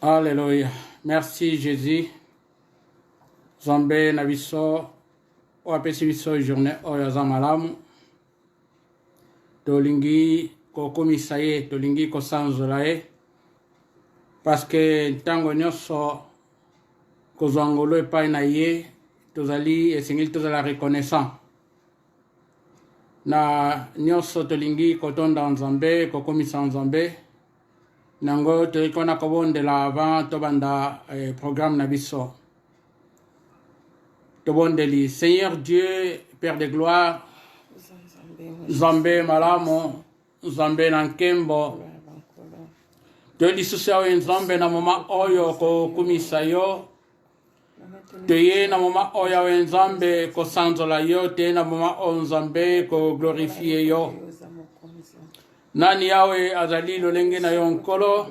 Alléluia. Merci Jésus. Zombe na biso wapesi biso journée oyo za malamu. Tolingi kokomisa ye, tolingi kosanzola ye. Parce que ntango nyonso kozwa ngolo epai na ye, tozali esengeli tozala reconnaissant. Na nyonso tolingi kotonda Nzambe, kokomisa Nzambe. Nango tolikona kobondela avant tobanda programme na biso. Tobondeli Seigneur Dieu, Père de gloire, Nzambe malamo, Nzambe nankembo. Toyeli susu awe Nzambe na moma oyo kokumisa yo. Toye na moma oyo awe Nzambe kosanzola yo, te na moma oyo Nzambe ko glorifie yo. Nani yawe azali lolenge na yo nkolo.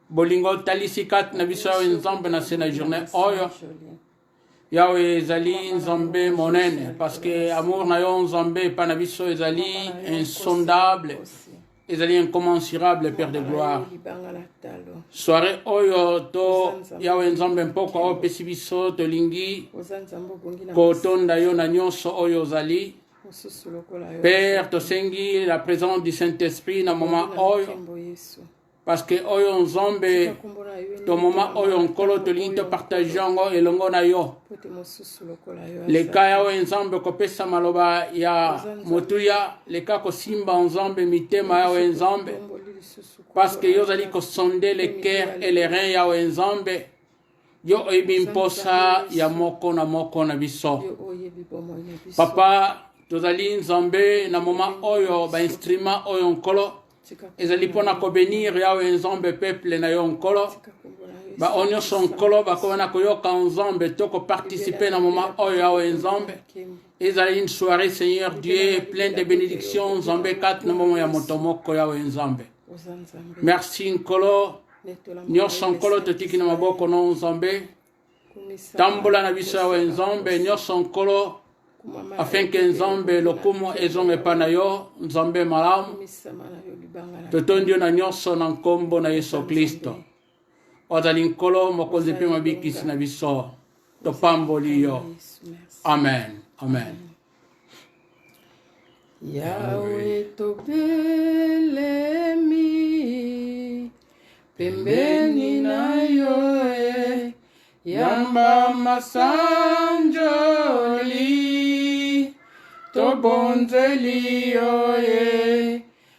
Bolingo talisikat na biso yawe Nzambe na sena journée oyo. Yawe ezali Nzambe monene, parce que amour na yo Nzambe pa na biso ezali insondable, ezali incommensurable, Père de gloire. Soirée oyo to yawe Nzambe mpoko o pesi biso tolingi kotonda yo na nyonso oyo ozali. Père, tosengi la présence du Saint-Esprit na moment oyo, parce que oyo Nzambe to moment oyo nkolo tolingi to partage yango elongo na yo. Leka yawe Nzambe kopesa maloba ya motuya, leka kosimba Nzambe mitema yawe Nzambe, parce que yo zali kosonde les cœurs et les reins yawe Nzambe. Yo oyebi mposa ya moko na biso. Papa, tozali Nzambe na moment oyo ba instrument oyo nkolo ezali pona ko bénir yawe Nzambe peuple na yo nkolo. Ba onyo son nkolo ba kona koyoka Nzambe to ko participer na moment oyo yawe Nzambe. Ezali une soirée Seigneur Dieu pleine de bénédictions Nzambe kat na moment ya motomoko yawe Nzambe. Merci nkolo. Nyonso nkolo totiki na maboko no Nzambe. Tambola na biso yawe Nzambe nyonso nkolo, afin que Nzambe lokumo ezonge pa na yo Nzambe malamu. Totondi yo na nyonso na nkombo na Yesu Kristo. Ozali nkolo mokonzi mpe mabikisi na biso. Topamboli yo. Amen. Amen. Yahweh tobelemi pembeni na yo Yamba masanjoli tobonzeli yo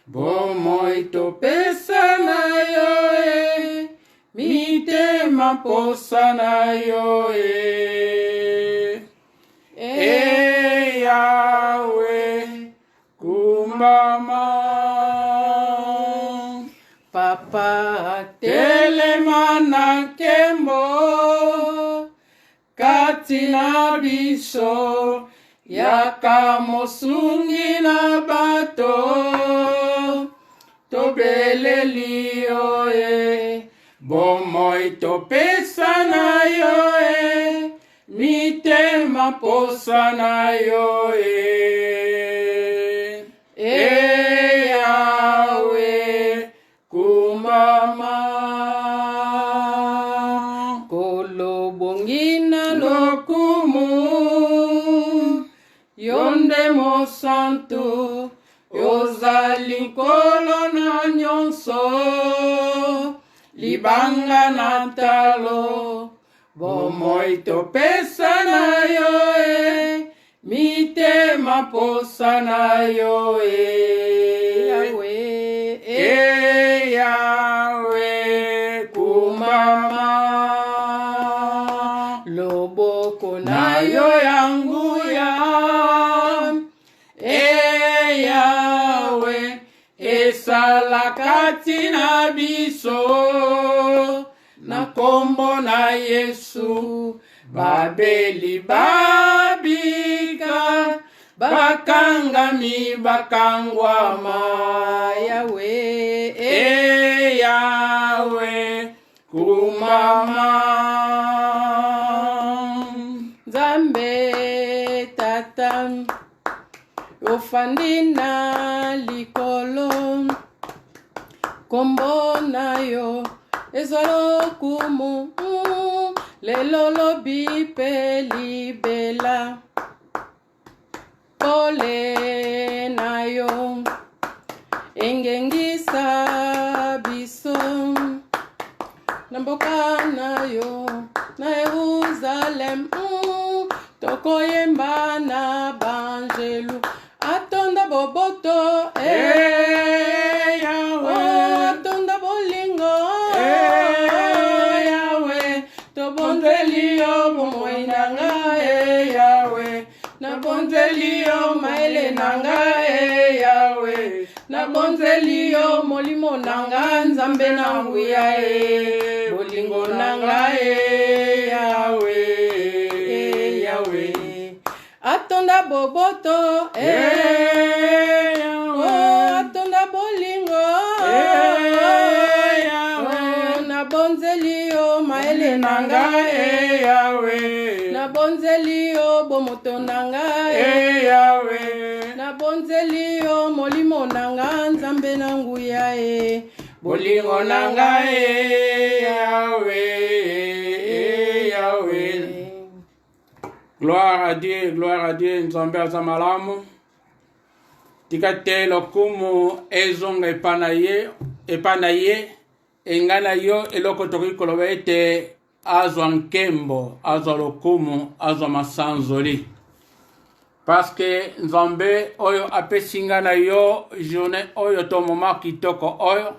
bomoi topesa na yo mitema posa na yo Yahweh kumbama Papa telema na nkembo kati na biso yaka mosungi na bato tobeleli yo bomoi topesa na yo mitema posa na yo Yahweh kumama kolobongina lokumu yonde mo santo ozali nkolo na nyonso libanga na talo bomoi topesa na yo mitema posa na yo Yahweh kumama loboko na yo yanguya Yahweh esala kati na biso na kombo na Yesu babeli babika bakangami bakangwama Yahweh kumama Nzambe tata ofandi na likolo kombo na yo ezwa lokumu lelo lobi pe libela pole na yo engengisa biso na mboka na yo na Yerusalem tokoyemba na banjelu atonda boboto Yahweh atonda bolingo Yahweh tobonzeli yo bomoi nanga Yahweh nabonzeli yo maele nanga Yahweh nabonzeli yo molimo nanga nzambe na nguya bolingo nanga Yahweh Yahweh atonda boboto atonda bolingo nabonzeli yo maele nanga Yahweh nabonzeli yo bomoto nanga Yahweh nabonzeli yo molimo nanga nzambe na nguya bolingo nanga Yahweh Yahweh. Gloire à Dieu, Nzambe azamalamu. Tikate lokumu ezonga epanaye, engana yo eloko toki koloba ete azwa nkembo, azwa lokumu, azwa masanzoli. Parce que Nzambe oyo apesinga na yo journée oyo to moment kitoko oyo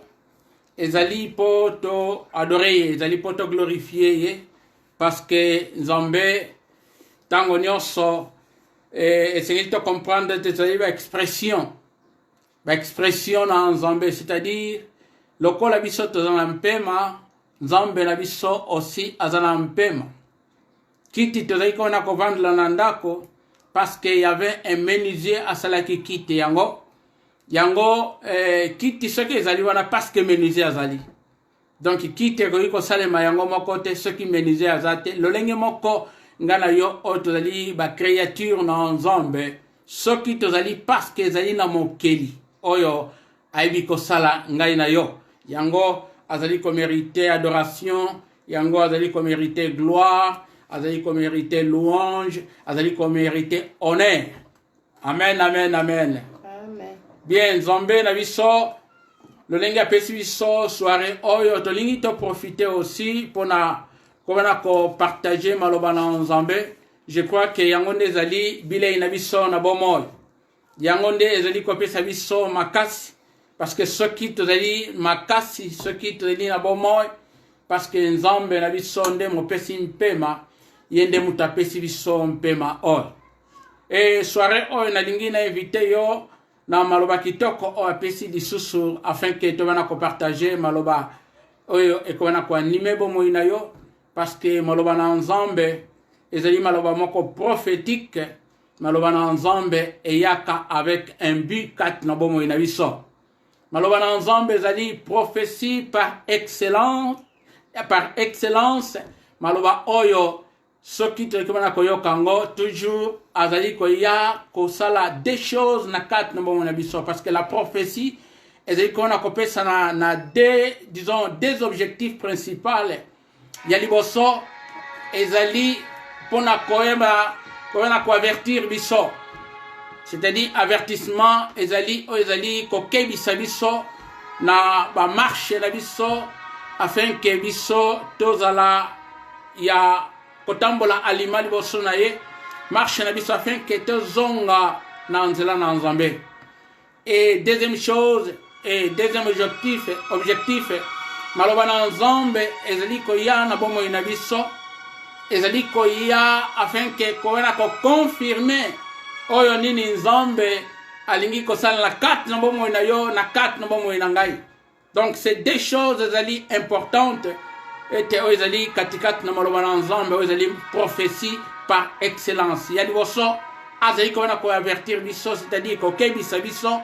ezali po to adorer ye, ezali po to glorifier ye, parce que Nzambe tango nyonso essayez de comprendre l'expression na Nzambe, c'est-à-dire lokola biso tozana mpema Nzambe na biso aussi azana mpema. Kiti tozali kona kovandla na ndako parce que y avait un menuisier asalaki kiti yango kiti soki ezali wana parce que menuisier azali. Donc kiti ekoki kosalema yango moko te soki menuisier azate lolenge moko ngana yo o tozali ba créature na Nzambe soki tozali parce que ezali na mokeli oyo aibi kosala ngai na yo yango azali ko mériter adoration, yango azali ko mériter gloire, azali ko mériter louange, azali ko mériter honneur. Amen, amen, amen. Amen. Bien, Nzambe na biso lolenge apesi biso soirée oyo tolingi to profiter aussi pona kobana ko partager maloba na Nzambe. Je crois que yango nde ezali bilei na biso na bomoy, yango nde ezali kopesa biso makasi, parce que soki tozali makasi, soki tozali na bomoy, parce que Nzambe na biso nde mopesi mpema, ye nde mutu apesi biso mpema oyo. Et soirée oyo nalingi na invité yo na maloba kitoko oyo apesi lisusu afin que tobana ko partager maloba oyo ekobana ko anime bomoy na yo, parce que maloba na Nzambe ezali maloba moko prophétique, maloba na Nzambe eyaka avec un but kat na bomoy na biso. Maloba na Nzambe ezali prophétie par excellence, maloba oyo soki tokobana koyoka ngo toujours azali koya kosala des choses na kat na bomoy na biso, parce que la prophétie ezali kona kopesa na des objectifs principaux. Ya liboso ezali pona koyeba ko avertir biso, c'est-à-dire avertissement ezali kokebisa biso na ba marche na biso afin que biso tozala ya kotambola alima liboso na ye marche na biso afin que tozonga na nzela na Nzambe. Et deuxième chose et deuxième objectif maloba na Nzambe ezali koya na bomoy na biso, ezali koya afin que koena ko confirmer oyo nini Nzambe alingi kosala na kat na bomoy na yo na kat na bomoy na ngai. Donc c'est des choses ezali importantes et oyo ezali katikat na maloba na Nzambe oyo ezali prophétie par excellence. Ya liboso azali koena ko avertir biso, c'est-à-dire ko kebisa biso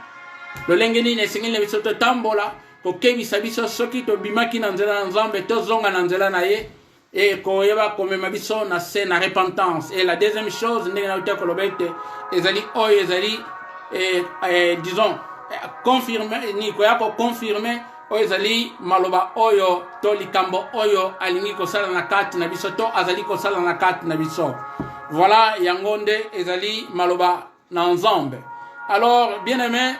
lolenge nini esengeli biso totambola, kokebisa biso soki tobimaki na nzela na Nzambe tozonga na nzela na ye et koyeba komema biso na se na repentance. Et la deuxième chose ndenge na uta kolobete ezali oyo ezali disons confirmer ni koya ko confirmer oyo ezali maloba oyo to likambo oyo alingi kosala na kati na biso to azali kosala na kati na biso. Voilà yango nde ezali maloba na Nzambe. Alors bien aimé,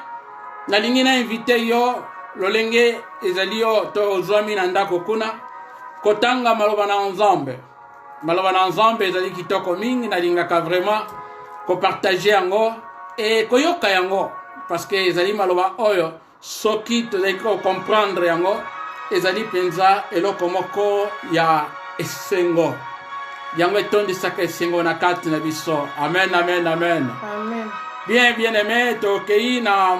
nalingi na invité yo lolenge ezali yo to ozwami na ndako kuna kotanga maloba na Nzambe. Maloba na Nzambe ezali kitoko mingi, nalingaka vraiment kopartage yango et koyoka yango parce que ezali maloba oyo soki tozali comprendre yango ezali penza eloko moko ya esengo yango etondisaka esengo na kati na biso. Amen, amen, amen. Amen. Bien, bien aimé, tokei na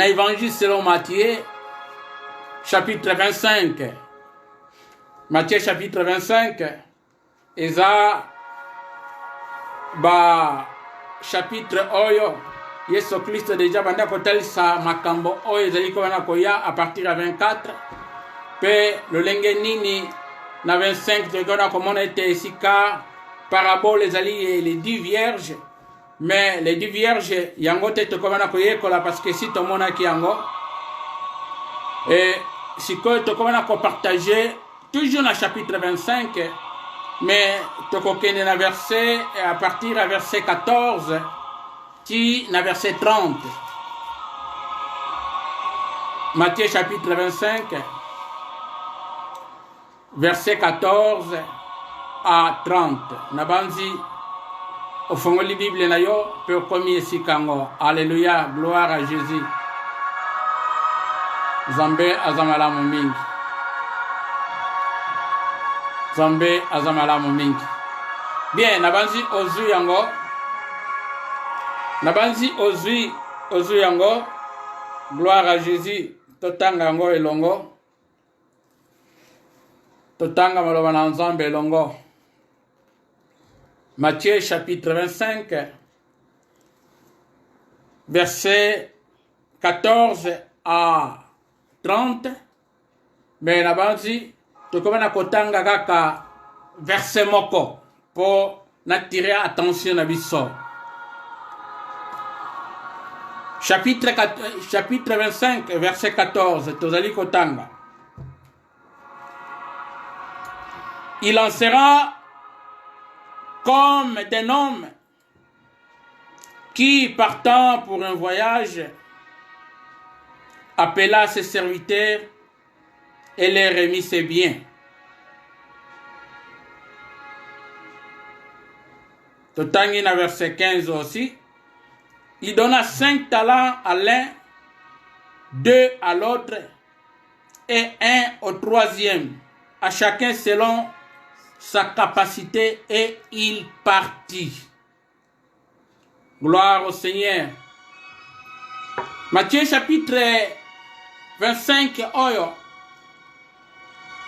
évangile selon Matthieu chapitre 25. Matthieu chapitre 25 eza ba chapitre oyo Yesu Christ déjà banda kotalisa makambo oyo ezali kobana koya à partir ya 24 pe lolenge nini na 25 tokona komona ete esika parabole ezali les 10 vierges, mais les 10 vierges yango te tokobana koyekola parce que si tomonaki yango et sikoyo tokobana kopartager toujours na chapitre 25, mais tokokende na verset à partir à verset 14 ti na verset 30. Matthieu chapitre 25 verset 14 à 30. Nabanzi ofongoli Bible na yo pe okomi esika ngo. Alléluia, gloire à Jésus. Zambe azamalamu mingi. Zambe azamalamu mingi. Bien, nabanzi ozu yango. Nabanzi ozu yango. Gloire à Jésus. Totanga yango elongo. Totanga maloba na Nzambe elongo. Matthieu chapitre 25 verset 14 à 30. Mais nabanzi tokomana kotanga kaka verset moko pour n'attirer attention na biso. Chapitre 25 verset 14 tozali kotanga. Il en sera comme d'un homme qui, partant pour un voyage, appela ses serviteurs et leur remit ses biens. Totangi na verset 15 aussi. Il donna 5 talents à l'un, 2 à l'autre et 1 au troisième, à chacun selon sa capacité, et il partit. Gloire au Seigneur. Matthieu chapitre 25 oyo.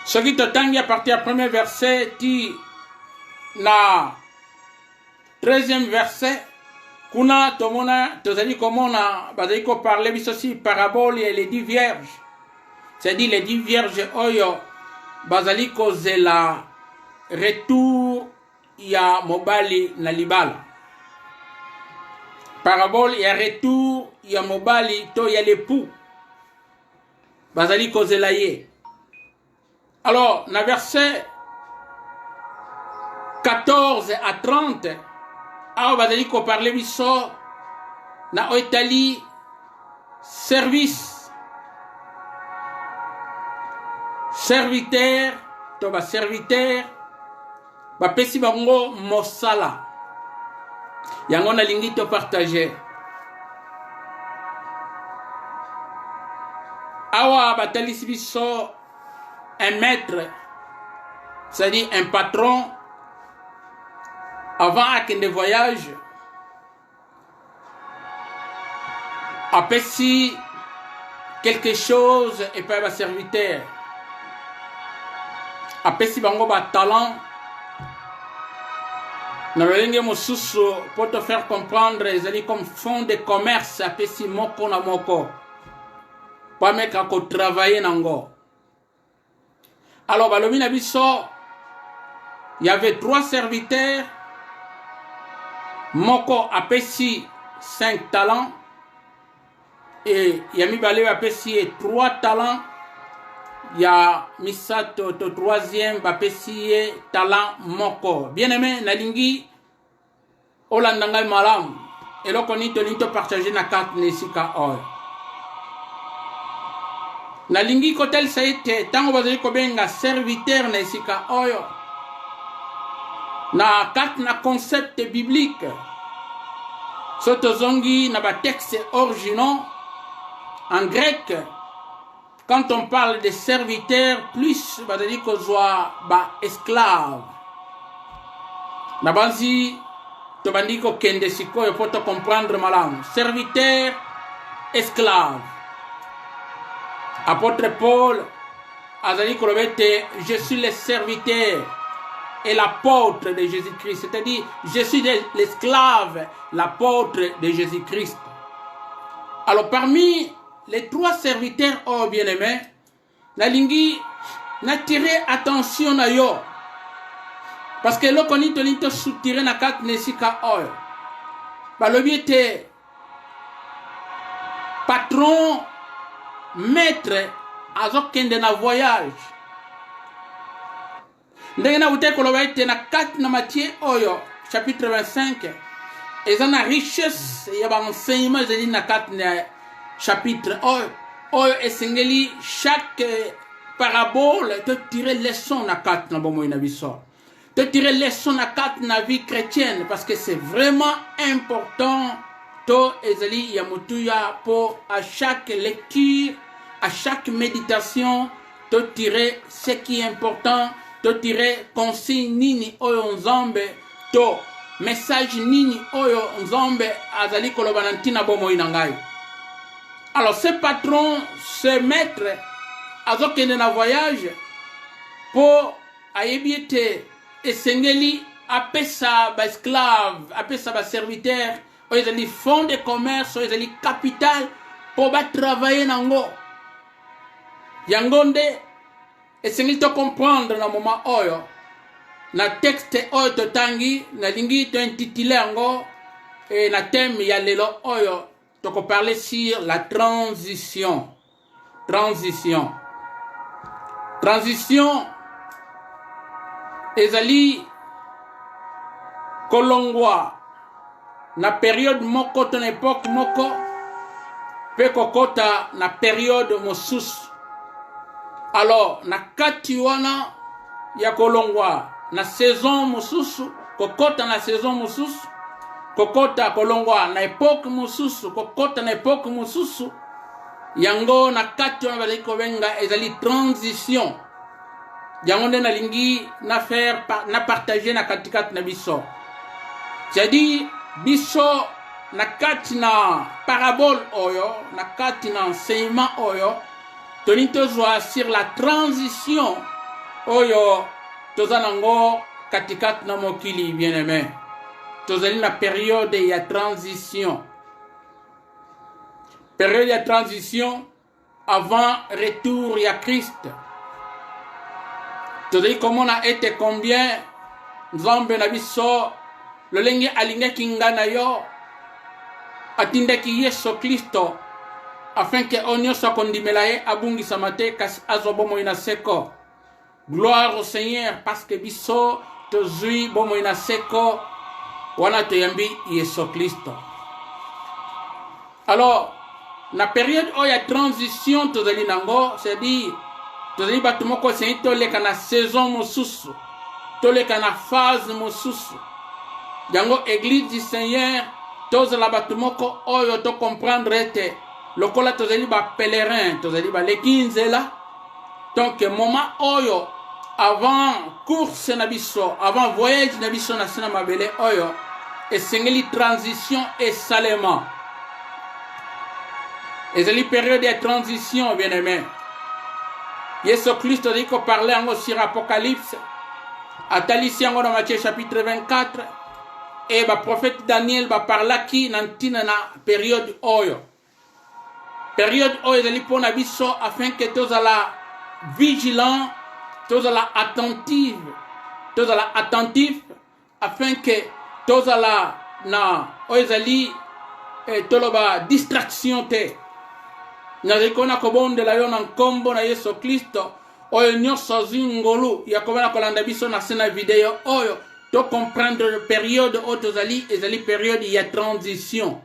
Ce qui te tangue à partir du premier verset, ti na 13e verset, kuna tomona tozali komona bazali ko parler biso si parabole et les 10 vierges. C'est-à-dire les 10 vierges oyo bazali kozela retour ya mobali na libala. Parabole ya retour ya mobali to ya l'époux bazali kozela ye. Alors na verset 14 à 30 awa bazali ko parler biso na oitali service serviteur to ba serviteur bapesi bango mosala yango nalingi to partager. Awa batalisi biso un maître, c'est-à-dire un patron, avant akende voyage apesi quelque chose et pas ba serviteur apesi bango ba talent na lolenge mosusu pour te faire comprendre ezali comme fond de commerce apesi moko na moko pa meka ko travailler nango. Alors balobi na biso il y avait 3 serviteurs, moko apesi 5 talents, et ya mibale bapesi ye 3 talents, ya misato to 3e bapesi ye talent moko. Bien aimé nalingi olanda ngai malamu eloko nini tolingi topartage na karte na esika oyo. Nalingi kotalisa ete ntango bazali kobenga serviteur na esika oyo na karte na concept biblique, so tozongi na batexte originaux en grec, quand on parle de serviteur, plus bazali kozwa ba esclave. Na banzi tobandi kokende sikoyo po to comprendre malamu. Serviteur, esclave. Apôtre Paul azali kolobete, je suis le serviteur et l'apôtre de Jésus-Christ. C'est-à-dire, je suis l'esclave, l'apôtre de Jésus-Christ. Alors parmi les 3 serviteurs, oh bien-aimés, nalingi n'attirer attention na yo. Parce que lo koni to linto soutirer na kat nesika oyo. Balobi ete patron, maître, azokende na voyage. Ndenge na bute koloba ete na kat na Matthieu oyo, chapitre 25, eza na richesse ya ba enseignement ezali na kat na chapitre oyo esengeli chaque parabole te tirer leçon na kat na bomo na biso. Te tirer leçon na kat na vie chrétienne, parce que c'est vraiment important to ezali ya mutuya po à chaque lecture, à chaque méditation, te tirer ce qui est important, te tirer consigne nini oyo nzambe to message nini oyo nzambe azali koloba na ntina bomo na ngai. Alors ce patron, ce maître azokende na voyage po ayebi ete esengeli apesa ba esclave, apesa ba serviteur, oyo ezali fond de commerce, oyo ezali capital po ba travailler nango. Yango nde esengeli to comprendre na moment oyo na texte oyo totangi nalingi to intitulé yango na thème ya lelo oyo toko parler sur la transition. Transition ezali kolongwa na période moko to na époque moko pe kokota na période mosusu. Alors na kati wana ya kolongwa na saison mosusu kokota na saison mosusu, kokota kolongwa na époque mosusu kokota na époque mosusu, yango na kati wana bazali kobenga ezali transition. Yango nde nalingi na faire na partager na katikati na biso. C'est-à-dire biso na kati na parabole oyo, na kati na enseignement oyo, toni tozwa sur la transition oyo tozanango katikati na mokili bien-aimé. Tozali na période ya transition. Période ya transition avant retour ya Christ. Tozali comment a été combien nzambe na biso lolenge alingaki ngana yo atindaki Yesu Kristo afin que onyo soit kondimela ye abungisa mate kasi azobomo ina seko. Gloire au Seigneur parce que biso tozui bomo ina seko wana toyambi Yesu Kristo. Alors na période oya transition tozali nango, c'est-à-dire tozali batu moko sengi toleka na saison mosusu, toleka na phase mosusu. Yango église du Seigneur tozala batu moko oyo to comprendre ete lokola tozali ba pèlerin, tozali ba lekinzela. Donc moment oyo avant course na biso, avant voyage na biso na sena mabele oyo esengeli transition et salement. Ezali période de transition bien-aimé. Yesu Christ dit qu'on parlait en sur Apocalypse. Atalisi en Matthieu chapitre 24. Et le prophète Daniel va parler qui nantina na période oyo. Période oyo ezali pona biso afin que tous la vigilant, tous la attentive, afin que tous la na oyo ezali toloba distraction te. nazali komona kobondela yo na nkombo na Yesu Kristo oyo nyonso azwi ngolu ya komona kolanda biso na se na video oyo to comprendre période oyo tozali ezali période ya transition.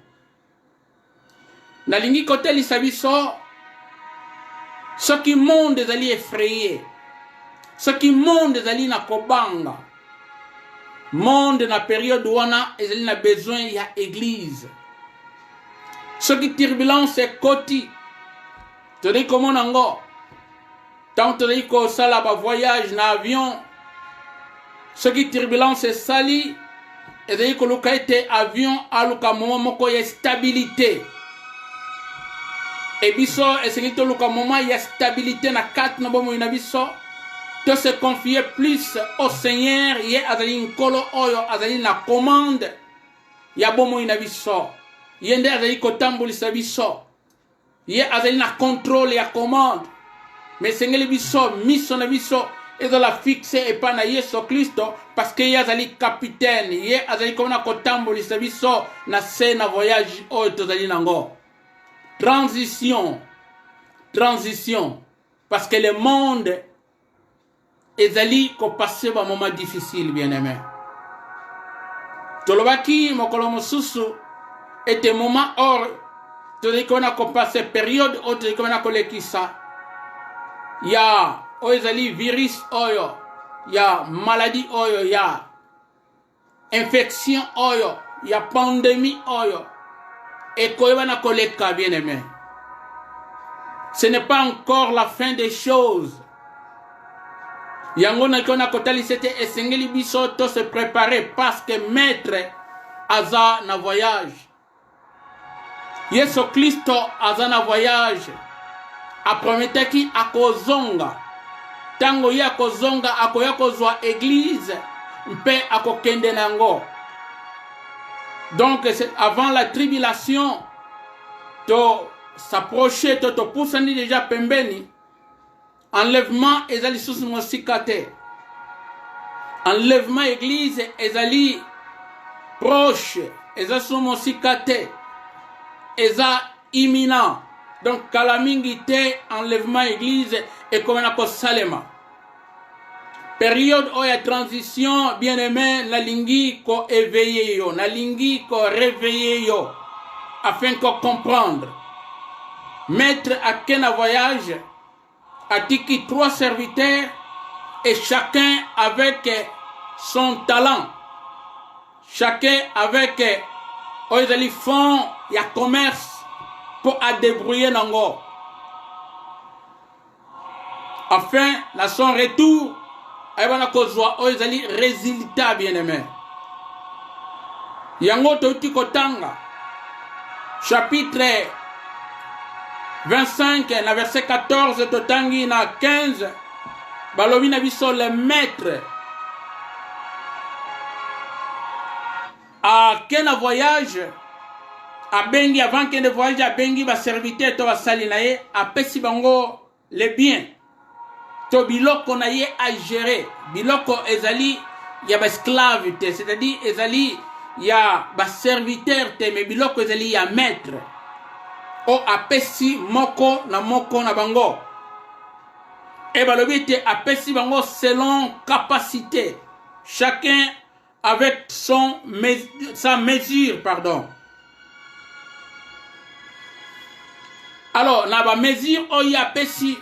Nalingi kotelisa biso soki monde ezali effrayé, soki monde ezali na kobanga, monde na période wana ezali na besoin ya église. Soki turbulence ekoti tozali komona ngo tant tozali kosala ba voyage na avion, soki turbulence esali ezali koluka ete avion aluka moment moko ya stabilité. Et biso esengeli toluka moment ya stabilité na kati na bomoi na biso to se confier plus au Seigneur ye azali nkolo oyo azali na commande ya bomoi na biso, ye nde azali kotambolisa biso, ye azali na contrôle ya commande. Mais esengeli biso miso na biso ezala fixe epa na Yesu Kristo parce que ye azali capitaine, ye azali komona kotambolisa biso na se na voyage oyo tozali nango. Transition, transition, parce que le monde ezali ko passer ba moment difficile, bien aimé. Tolobaki mokolo mosusu était moment or tozali kona ko passer période o tozali kona ko lekisa ya o ezali virus oyo, ya maladie oyo, ya infection oyo, ya pandémie oyo. Et koyebana koleka, bien aimé. Ce n'est pas encore la fin des choses. Yango na kona kotali c'était esengeli biso to se préparer parce que maître aza na voyage. Yesu Kristo aza na voyage. Aprometaki akozonga. Tango ya akozonga akoya kozwa église mpe akokende nango. Donc avant la tribulation to s'approcher to poussani déjà pembeni enlèvement ezali sous mosikate, enlèvement église ezali proche, ezali sous mosikate, eza imminent. Donc kalamingi te enlèvement église et comme na ko salema période oya transition, bien aimé, na lingi ko éveiller yo, na lingi ko réveiller yo, afin qu'on comprendre. Maître à quel voyage a tiki 3 serviteurs et chacun avec son talent, chacun avec oizali fond ya commerce pour à débrouiller nango. Afin, à son retour, ayebana kozwa oyo ezali résultat, bien aimé. Yango touti kotanga chapitre 25 na verset 14 totangi na 15 balobi na biso le maître a kena voyage abengi avant kende voyage abengi ba serviteur to basali na ye apesi bango le bien to biloko na ye a gérer. Biloko ezali ya ba esclave te, c'est-à-dire ezali ya ba serviteur te, mais biloko ezali ya maître o apesi moko na bango. Et balobi te apesi bango selon capacité, chacun avec sa mesure, pardon. Alors na ba mesure o ya apesi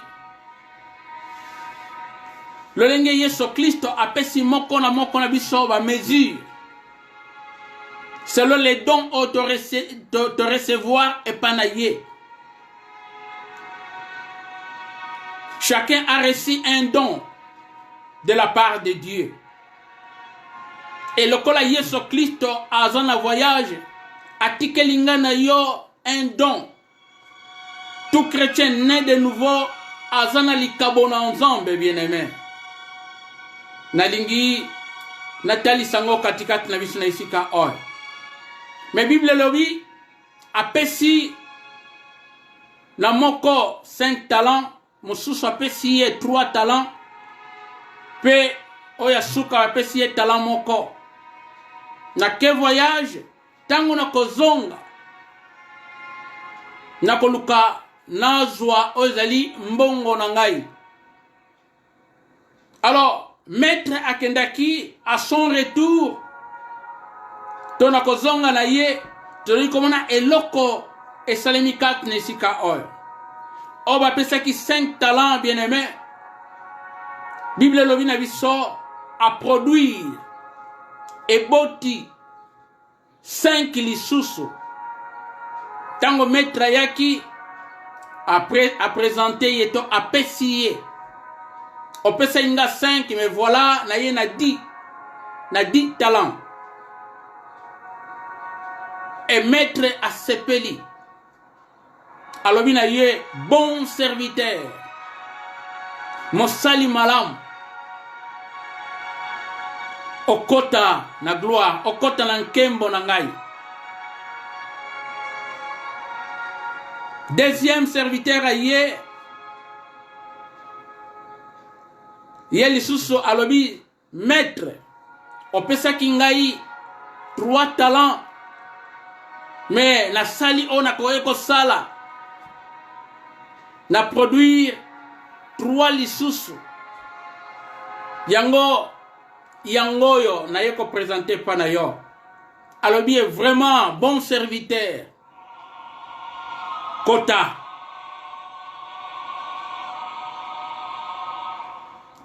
le lenge Yesu Kristo apesi moko na biso ba mesure selon les dons de recevoir et panayer. Chacun a reçu un don de la part de Dieu. Et le kola Yesu Kristo a un voyage a tikelinga na yo un don. Tout chrétien né de nouveau a zana likabona ensemble, bien aimé. Nalingi natali sango katikati na biso na isika oy. Mais Bible lobi apesi na moko 5 talents, mosusu apesi ye 3 talents, pe oya suka apesi ye talent moko. Na ke voyage tango na kozonga na koluka nazwa ozali mbongo na ngai. Alors maître akendaki à son retour tona kozonga na ye toli komona eloko esalemi kati na esika oyo. O bapesaki 5 talents bien-aimés. Bible lobi na biso à produire eboti 5 lisusu. Tango maître yaki après à présenter yeto apesiye. Opesa inga 5 mais voilà na ye na 10 talents. Et maître a sepeli. Alobi na ye bon serviteur. Mosali malam. Okota na gloire, okota na nkembo na ngai. Deuxième serviteur a ye lisusu alobi maître opesaki ngai 3 talents mais na sali o na koyeko sala na produire 3 lisusu yango yo na yeko présenter pa na yo alobi est vraiment bon serviteur kota.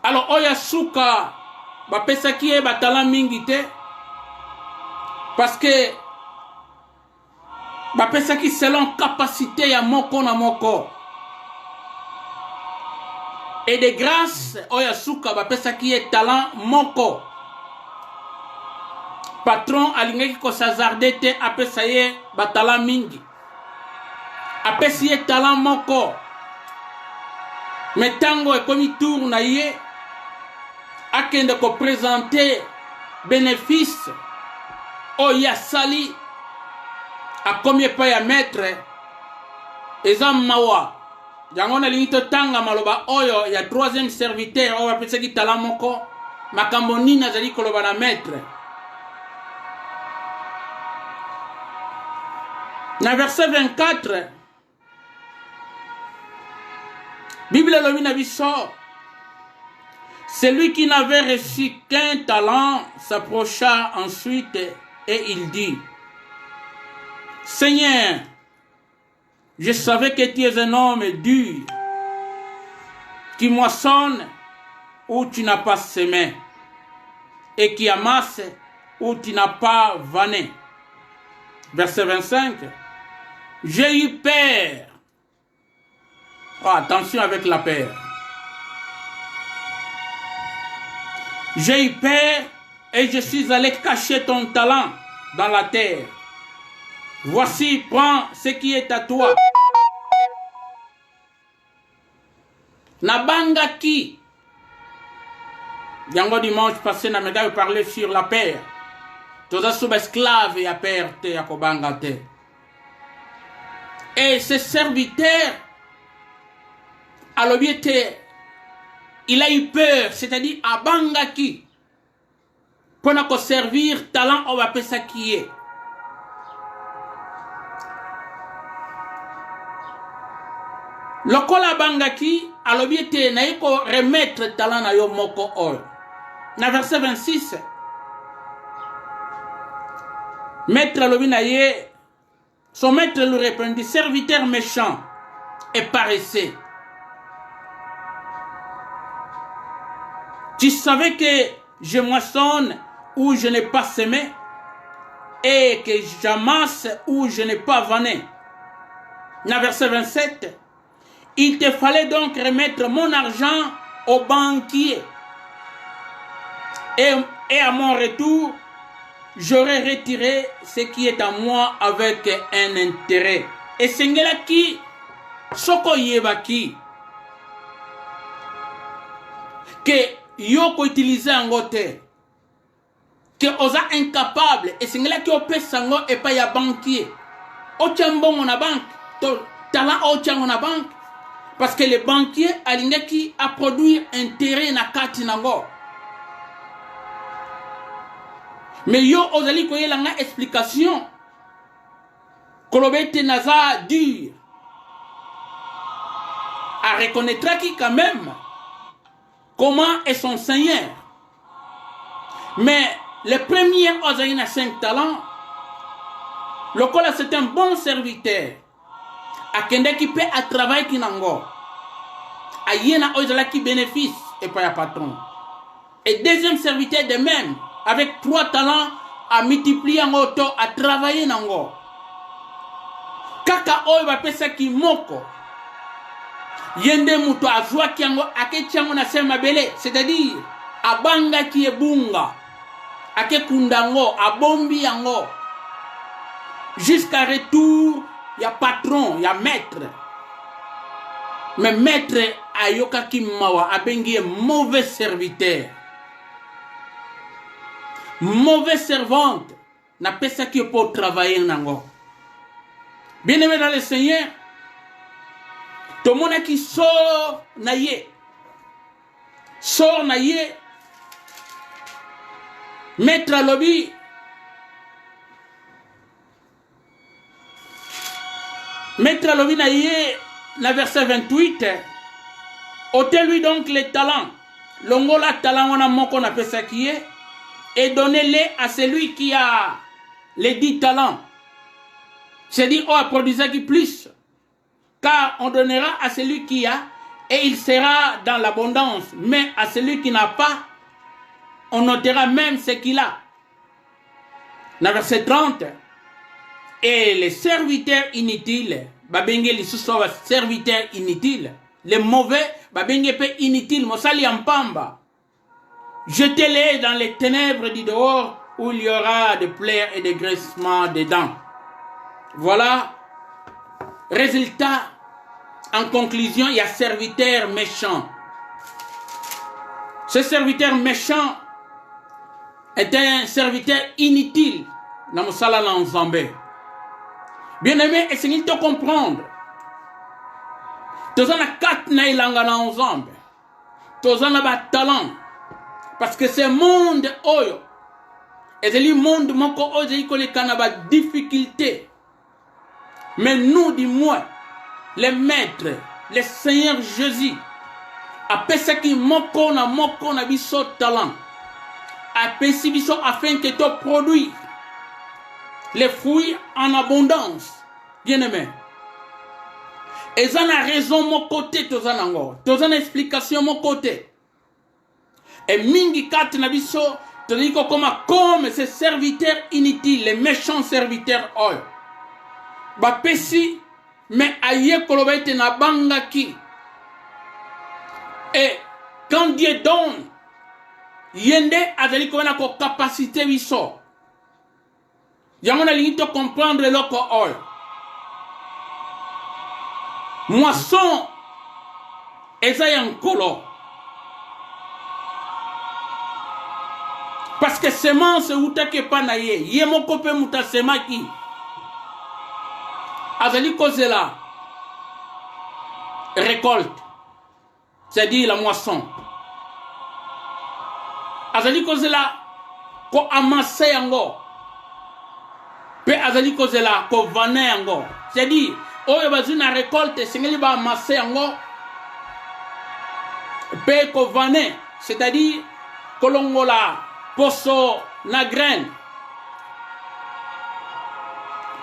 Alors oya suka bapesaki e batala mingi te parce que bapesaki selon capacité ya moko na moko. Et de grâce oya suka bapesaki e talent moko. Patron alingaki ko s'hazarder te apesa ye batala mingi. Apesi ye talent moko. Mais tango ekomi tour na ye akende ko présenter bénéfice oya sali akomi pa ya maître ezam mawa. Yango na lingi tanga maloba oyo ya 3e serviteur oyo apesaki talent moko makambo nini azali koloba na maître. Na verset 24 Bible lobi na biso celui qui n'avait reçu qu'un talent s'approcha ensuite et il dit Seigneur, je savais que tu es un homme dur, qui moissonne où tu n'as pas semé, et qui amasse où tu n'as pas vanné. Verset 25. J'ai eu peur. Oh, attention avec la peur. J'ai eu peur et je suis allé cacher ton talent dans la terre. Voici, prends ce qui est à toi. Nabangaki. Yango dimanche passé, na mega parler sur la peur. Toza sous esclave et à perte à kobangate. Et ce serviteur, à l'objet, il a eu peur, c'est-à-dire à bangaki. Pour nous servir, talent, on va appeler ça qui est. Lokola bangaki, à l'objet, na yeko remettre talent na yo moko or. Na verset 26. Maître Lobinaye, son maître lui répondit, serviteur méchant et paresseux. Tu savais que je moissonne où je n'ai pas semé et que j'amasse où je n'ai pas vanné. Dans verset 27, il te fallait donc remettre mon argent au banquier et à mon retour, j'aurais retiré ce qui est à moi avec un intérêt. Et Sengelaki, Soko Yebaki, que Yoko utilisait en gote, que Oza incapable, et Sengelaki Ope Sango et pas ya banquier. Ochambon na banque, Tala Ochang na banque, parce que le banquier Alingaki a produit intérêt na kati nango. Mais yo ozali koye langa explication kolobete naza dur elle reconnaîtra qui quand même comment est son Seigneur. Mais le premier Ozaïna 5 talents, le cola c'est un bon serviteur. A kende qui peut à travail qui n'ango. A yena Ozala qui bénéfice et pas un patron. Et deuxième serviteur de même, avec 3 talents, à multiplier en auto, à travailler nango. Kaka oyo bapesa ki moko. Yende muto azwa kiango ake tiango na sema bele, c'est-à-dire abanga ki ebunga. Ake kundango, abombi yango. Jusqu'à retour, il y a patron, il y a maître. Mais maître ayoka ki mawa abengi mauvais serviteur. Mauvaise servante n'a pas ça qui pour travailler nango. Bien aimé dans le Seigneur, tout le monde qui sort naïe, maître à lobby, naïe, la verset 28, ôtez-lui donc les talents, l'ongola talent on a mon qu'on appelle ça qui est, et donnez-les à celui qui a les 10 talents. C'est-à-dire, on produisera qui plus. Car on donnera à celui qui a, et il sera dans l'abondance. Mais à celui qui n'a pas, on notera même ce qu'il a. Dans verset 30, et les serviteurs inutiles, babenge les serviteurs inutiles, les mauvais, babenge pe inutiles, mosali ampamba. Jetez-les dans les ténèbres du dehors où il y aura des plaies et des graissements des dents. Voilà. Résultat, en conclusion, il y a serviteur méchant. Ce serviteur méchant est un serviteur inutile. Dans mon salon en Zambé. Bien aimé, essayez de comprendre. Tous en a 4 naïlanga en Zambé. Tous en a talent. Parce que ce monde oyo, et c'est le monde moko oyo il connaît kanaba difficulté. Mais nous du moins, les maîtres, les seigneurs Jésus, après ce qui moko na biso talent, après si biso afin que tu produis les fruits en abondance, bien aimé. Et ça a raison mon côté, tous en ango, tous en explication mon côté. Et mingi kat nabiso, te dit comme ces serviteurs inutiles, les méchants serviteurs oyo. Ba pesi, mais aye kolobete na banga ki. Et quand Dieu donne, yende azali kona ko capacité biso. Yamona lingito comprendre loko oyo. Moisson, eza yankolo. Parce que semence ou ta ke pa na ye, ye moko pe muta semaki. Azali kozela récolte, c'est-à-dire la moisson. Azali kozela ko amasse yango. Pe azali kozela ko vane yango. C'est-à-dire oyo bazuna récolte sengeli ba amasse yango. Pe ko vane, c'est-à-dire kolongola poso na graine.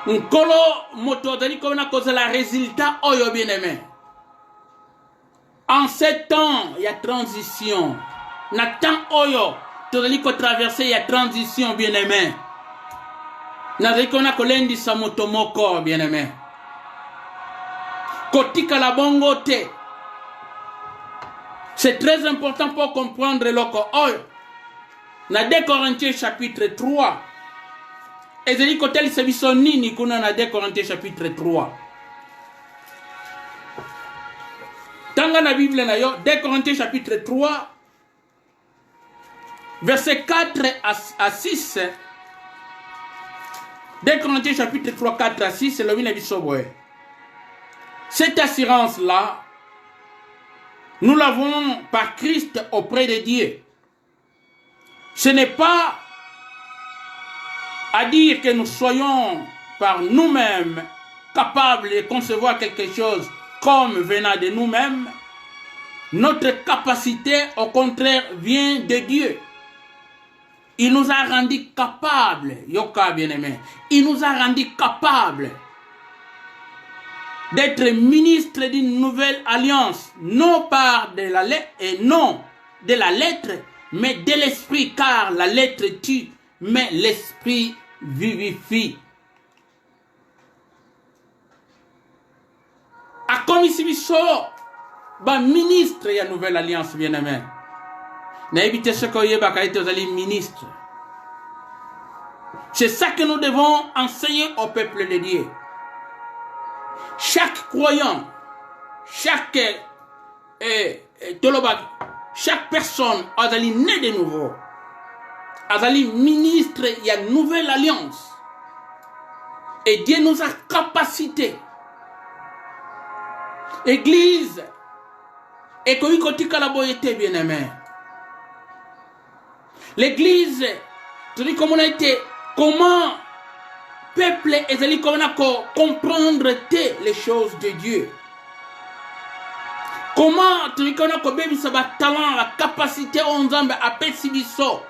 Nkolo moto dali ko na cause la résultat oyo bien aimé. En 7 ans, il y a transition. Na temps oyo to dali ko traverser, il y a transition bien aimé. Na dali ko na ko lendi sa moto moko bien aimé. Kotika la bongo te. C'est très important pour comprendre le oyo. Na 2 Corinthiens chapitre 3. Ezeli kotel sebiso nini kuna na 2 Corinthiens chapitre 3. Tanga na Bible na yo 2 Corinthiens chapitre 3 verset 4 à 6. 2 Corinthiens chapitre 3 4 à 6 le bina biso boye. Cette assurance là nous l'avons par Christ auprès de Dieu. Ce n'est pas à dire que nous soyons par nous-mêmes capables de concevoir quelque chose comme venant de nous-mêmes. Notre capacité, au contraire, vient de Dieu. Il nous a rendus capables, Yoka bien-aimé, il nous a rendus capables d'être ministres d'une nouvelle alliance, non par de la lettre, et non de la lettre, mais de l'esprit, car la lettre tue, mais l'esprit vivifie. A comme ici, ministre, il y a nouvelle alliance, bien-aimé. N'évitez ce que vous avez ministre. C'est ça que nous devons enseigner au peuple de Dieu. Chaque croyant, chaque personne a né de nouveau. A ministre, il y a une nouvelle alliance. Et Dieu nous a capacité. Église, et bien aimé. L'église, tu dis comment on a été, comment peuple et comment comprendre les choses de Dieu. Comment tu dis qu'on a le talent, la capacité à percevoir.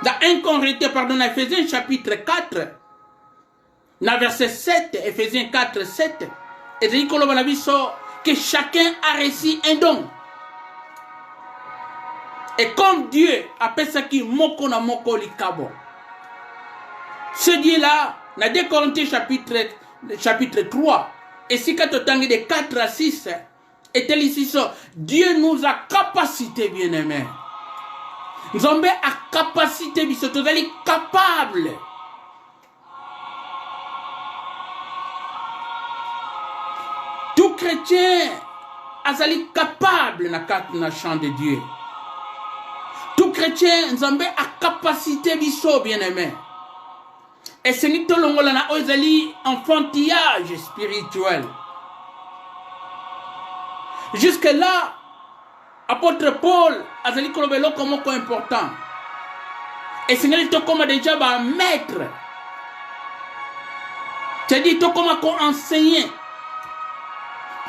Dans 1 Corinthiens, pardon, Ephésiens chapitre 4, dans verset 7, Ephésiens 4, 7, et dit que chacun a reçu un don. Et comme Dieu appelle ça qui moko na moko likabo. Ce Dieu-là, dans 2 Corinthiens chapitre 3, et si quand on de 4 à 6, et tel ici ça, Dieu nous a capacité, bien-aimé. Nous avons à capacité, nous sommes capables. Tout chrétien est capable dans le champ de Dieu. Tout chrétien nous avons à capacité, bien-aimé. Et c'est nous un enfantillage spirituel. Jusque-là, apôtre Paul a dit que c'est important. Et c'est nous comme déjà un maître. C'est-à-dire comment enseigner,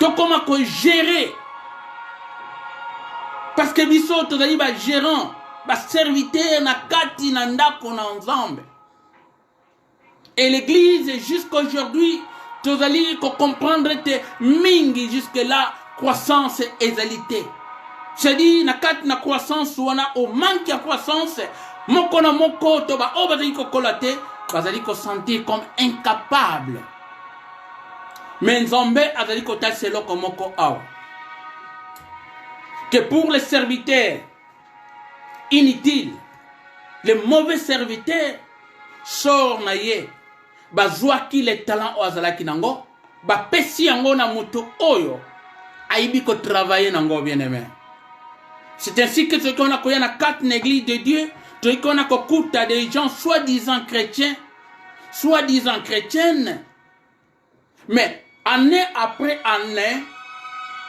comment gérer. Parce que nous sommes gérants, serviteurs, ensemble. Et l'église, jusqu'à aujourd'hui, tu vas comprendre que mingi jusque-là, croissance et égalité. C'est-à-dire, na croissance, ou au manque de croissance, mokona moko, toba, obazali ko kolate, bazali ko sentir comme incapable. Mais Nzambe azali ko taselo ko moko awa. Que pour les serviteurs inutiles, les mauvais serviteurs, sort na ye. Bazwaki les talents au azalaki nango, ba pesi yango na moto oyo, aibi ko travailler nango bien-aimé. C'est ainsi que ce qu'on a connu dans 4 églises de Dieu, ce qu'on a connu des gens soi-disant chrétiens, soi-disant chrétiennes, mais année après année,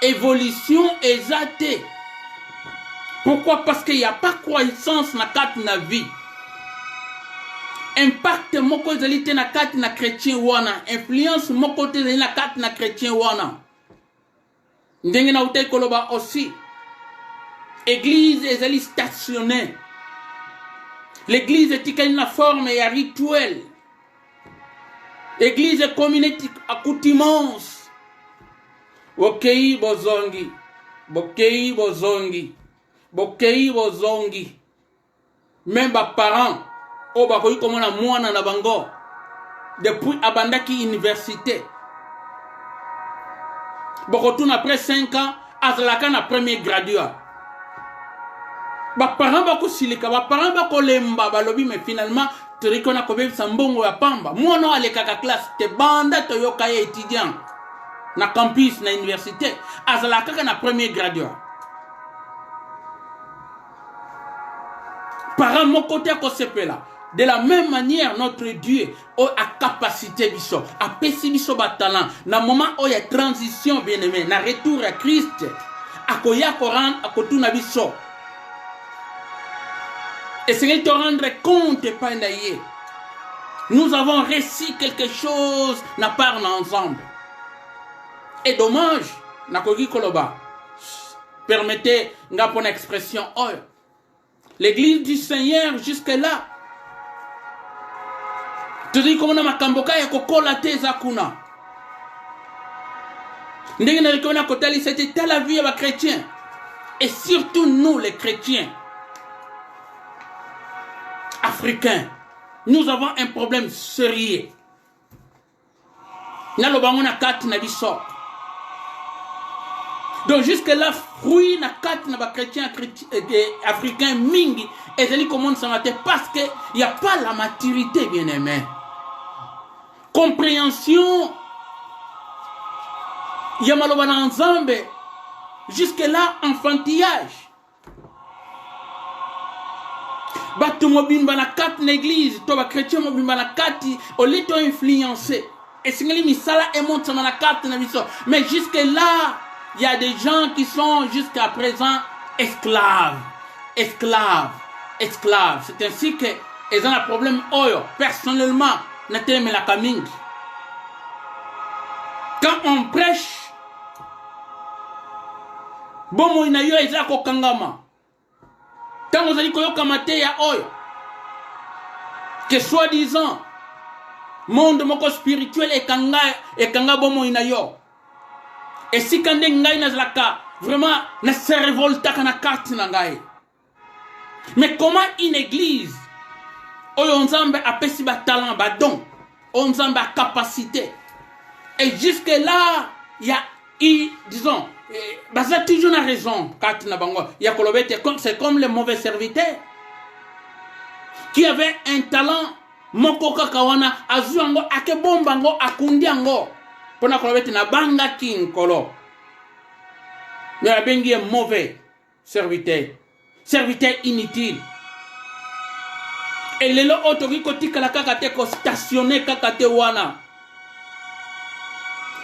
évolution exaltée. Pourquoi? Parce qu'il n'y a pas croissance dans 4 vie. Impact moko zalite na kati na chrétien wana, influence moko te na kati na chrétien wana. Ndenge na utai koloba aussi. Église est stationnée. L'église est une forme et un rituel. Église est communauté accoutumance. Bokei bozongi. Bokei bozongi. Bokei bozongi. Même les parents. Oh, bah, comme on a moine na bango. Depuis abandaki université. Bon, après 5 ans, azalaka na premier graduat. Bah, parents bako silika, bah, parents bako lemba, bah, lobby, mais finalement, tu reconnais qu'on a sambongo ya pamba. Moi, non, allez, kaka classe, te banda, to yoka étudiant. Na campus, na université. Azalaka na premier graduat. Parents, mon côté, à côté, là. De la même manière, notre Dieu a capacité biso, a péci biso talent. Dans le moment où il y a transition, bien aimé, na retour à Christ, à koya koran, à kotuna biso. Et c'est de te rendre compte, pandaye. Nous avons réussi quelque chose, n'a pas ensemble. Et dommage, nakoki koloba. Permettez, nga pour une expression, l'église du Seigneur jusque-là. Tu dis comment na makamboka ya kokola te zakuna. Ndenge na likona kotali, c'était la vie des chrétiens. Et surtout nous les chrétiens africains, nous avons un problème sérieux. Nalobangona kat na biso. Donc jusque-là, fruit na kat na ba chrétiens africains mingi et zeli comment ça matin parce que il y a pas la maturité bien aimé. Compréhension. Il y a malobana ensemble. Jusque-là, enfantillage. Batu mobimba na kat l'église, to ba chrétien mobimba na kati, au lieu de influencer. Et c'est misala et monte na kat na biso. Mais jusque-là, il y a des gens qui sont jusqu'à présent esclaves. Esclaves. Esclaves. C'est ainsi que ils ont un problème oyo. Personnellement, na teme la kaming. Quand on prêche, bomo inayo eza ko kangama. Tango zali koyoka mate ya oyo. Que soi-disant, monde moko spirituel et kanga bomo inayo. Et si kande ngai na zlaka, vraiment, na se révolta kana carte na ngai. Mais comment une église, oyo nzambe apesi ba talent, ba don, nzambe a capacité. Et jusque là, il y a, disons, Baza toujours na raison, carte na bango. Il y a kolobete, c'est comme les mauvais serviteurs qui avaient un talent, moko kakawana, azuango, akebombango, akundiango. Pona kolobete na banga kinkolo. Mais la bengi est mauvais serviteur. Serviteur inutile. Et lelo otoriko tikala kakate ko stationné kakate wana.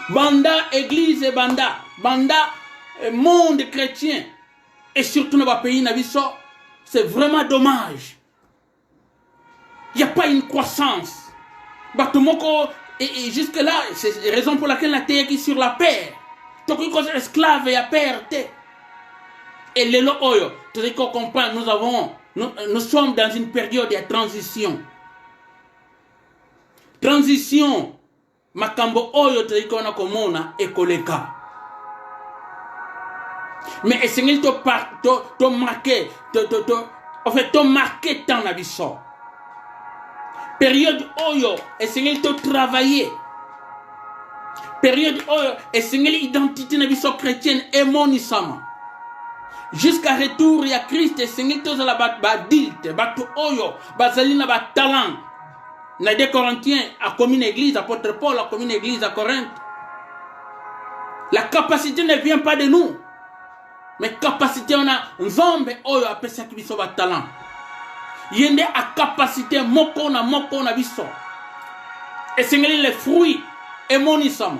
Banda église et banda monde chrétien et surtout dans le pays nabiso, c'est vraiment dommage. Il n'y a pas une croissance. Et jusque là, c'est la raison pour laquelle la terre est sur la paix. Donc une cause esclave et à perte. Et les oyo, tu sais qu'on comprend, nous sommes dans une période de transition. Transition. Makambo oyo tu sais qu'on a komona ekoleka. Mais essayez de marquer, en fait, de marquer tant la vie. Période oyo, essayez de travailler. Période oyo, essayez l'identité de la vie chrétienne et monisama. Jusqu'à retour, il y a Christ, essayez de la badilte, batu oyo, bazalina bat talent. Dans 2 Corinthiens, à commune église, apôtre Paul, à commune église à Corinthe. La capacité ne vient pas de nous. Mais capacité, on a nzombe oyo apesa kibiso ba talent. Yende a capacité moko na biso. Et c'est les fruits emonisama.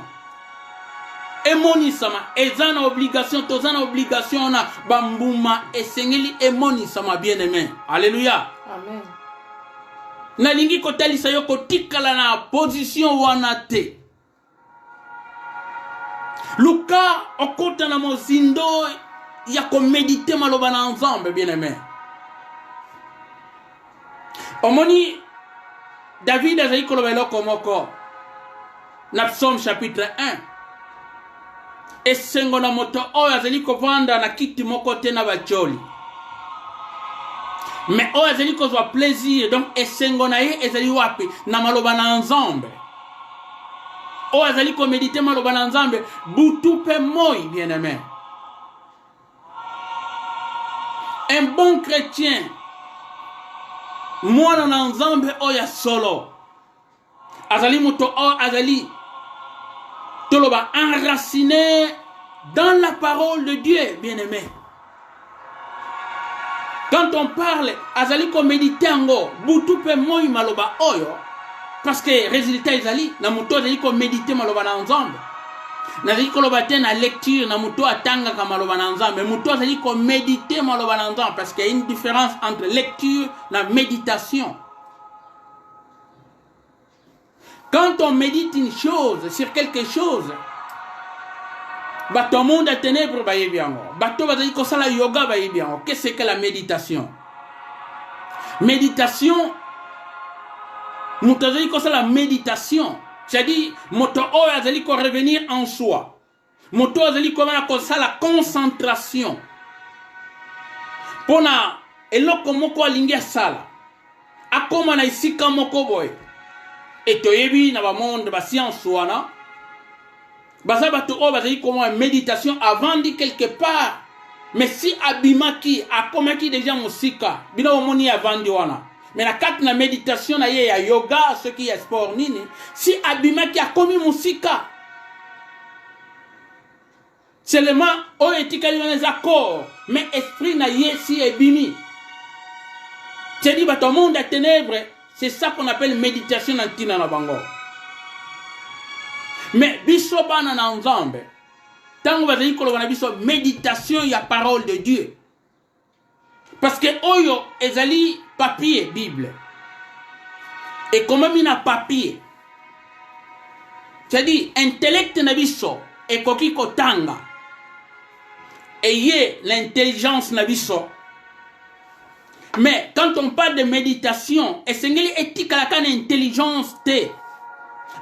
Emonisama ezana obligation, tozana obligation na bambuma et sengeli emonisama bien-aimé. Alléluia. Amen. Nalingi kotalisa yo kotikala na position wana te. Luka okota na mozindo ya ko méditer maloba na ensemble bien-aimé. Omoni David azali koloba eloko moko na Psaume chapitre 1. Esengo na moto oyo azali kovanda na kiti moko te na bacholi. Mais oyo azali kozwa plaisir, donc esengo na ye ezali wapi na maloba na ensemble. Oyo azali ko méditer maloba na ensemble butu pe moi bien-aimé. Un bon chrétien, moi na ensemble oya solo. Azali moto o azali toloba enraciné dans la parole de Dieu, bien-aimé. Quand on parle, azali ko méditer ngo, butu pe moi maloba oyo, parce que résultat azali na moto azali ko méditer maloba na ensemble. Nazali ko loba te na lecture na moto atanga ka maloba na ensemble, mais moto azali ko méditer maloba na ensemble parce qu'il y a une différence entre lecture et méditation. Quand on médite une chose sur quelque chose, Bato monde à ténèbres baye bien. Bato bazali ko sala yoga baye bien. Qu'est-ce que la méditation? Méditation. Moutazali ko sala méditation. C'est-à-dire moto o azali ko revenir en soi. Moto azali ko na ko sala concentration. Pona eloko moko alingi sala. Akoma na isika moko boy. Et toyebi na ba monde ba science wana. Baza bato o bazali ko méditation avant dit quelque part. Mais si abimaki akomaki déjà musika, bino omoni avant di wana. Mais la carte na méditation na ye ya yoga, ce qui est sport nini, si abimaki akomi musika. Seulement o etikali les accords, mais esprit na ye si ebimi. C'est dit bato monde à ténèbres, c'est ça qu'on appelle méditation na tina na bango. Mais biso bana na nzambe. Tango bazali ko lobana biso méditation ya parole de Dieu. Parce que oyo ezali papier Bible. Et comme mina papier. C'est-à-dire intellect na biso e koki kotanga. Ayez l'intelligence na biso. Mais quand on parle de méditation, esengeli etika la kana intelligence te.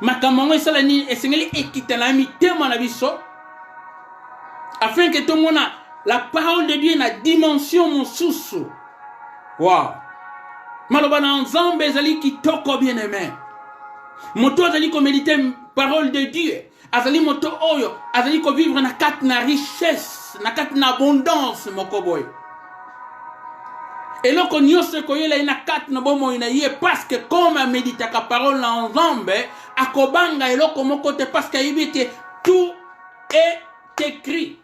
Makamongo esalani esengeli ekitana mitema na biso. Afin que tout le monde a la parole de Dieu na dimension mosusu. Wow. Maloba na nzambe ezali kitoko bien aimé. Moto azali ko méditer parole de Dieu. Azali moto oyo azali ko vivre na kati na richesse, na kati na abondance moko boy. Et loko nyose ko yela ina kati na bomo ina ye parce que comme a méditer ka parole na nzambe akobanga eloko moko te parce que yibite tout est écrit.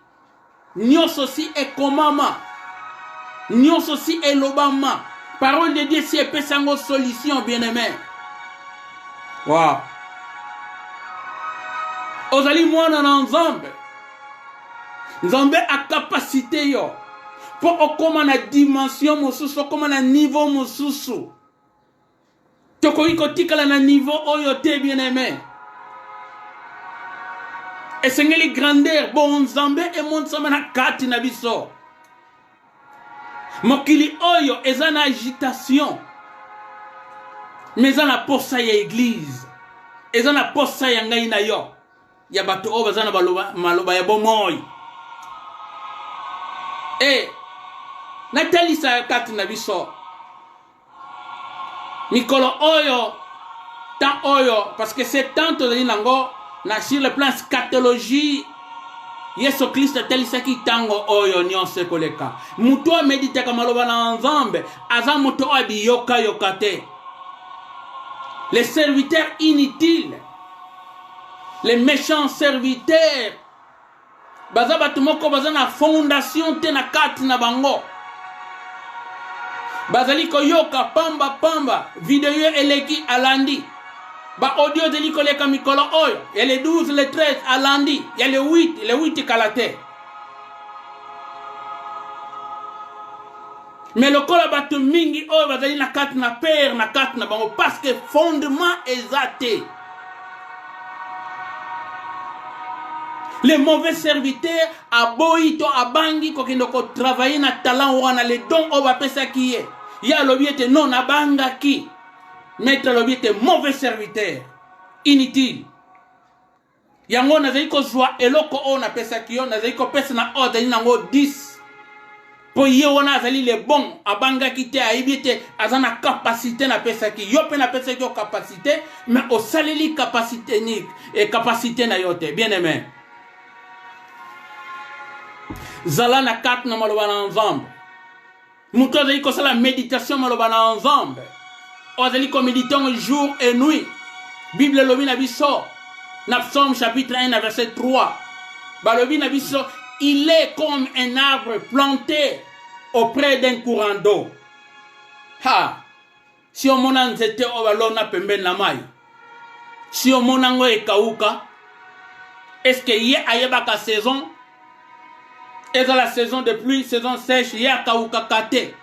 Nyos aussi est commandement. Nyos aussi est l'obama. Parole de Dieu si est pesango solution bien-aimé. Wow. Ozali mwana na nzambe. Nzambe a capacité yo. Pour okoma na dimension mosusu, okoma na niveau mosusu. Toko iko tikala na niveau oyo te bien-aimé. Et c'est les grandeurs, bon nzambe et mon nzambe na kati na biso. Mokili oyo ezana agitation. Mais ezana posa ya église. Ezana posa ya ngai na yo. Ya bato o bazana maloba ya bomoy. Eh, natalisa kati na biso. Mikolo oyo, tant oyo, parce que c'est tant de nango. Na sur le plan scatologie, Yesu Kristo telisaki tango oyo nyonse koleka. Muto medite kamaloba na nzambe, aza muto abi yoka yokate. Les serviteurs inutiles, les méchants serviteurs, baza batumoko baza na fondation te na kati na bango. Bazali ko yoka pamba pamba, video eleki alandi. Ba audio de l'icole kamikolo oyo. Il y a les 12, les 13 à lundi. Il y a les 8 kalate. Mais le kola batu mingi oyo bazali na kati na père na kati na bango parce que fondement exacté. Les mauvais serviteurs aboito abangi ko kindo ko travailler na talent wana les dons o ba pesa kiye. Ya lobiete non abanga ki. Maître lobi était mauvais serviteur, inutile. Yango nazali ko zwa eloko o na pesa kiyo nazali ko pesa na o dali nango 10. Po ye wana azali le bon abanga kite aibite azana capacité na pesa ki yo pe na pesa ki capacité mais o saleli capacité ni et capacité na yote bien aimé. Zala na kat na maloba na nzambe. Muto azali ko sala méditation maloba na nzambe. Ozali ko méditons jour et nuit. Bible lobi na biso. Na Psaume chapitre 1 verset 3. Ba lobi na biso, il est comme un arbre planté auprès d'un courant d'eau. Ha. Si on mona nzete o balona pembeni na mai. Si on mona ngo ekauka, est-ce que y ayebaka saison? Et dans la saison de pluie, saison sèche, y a kauka kate.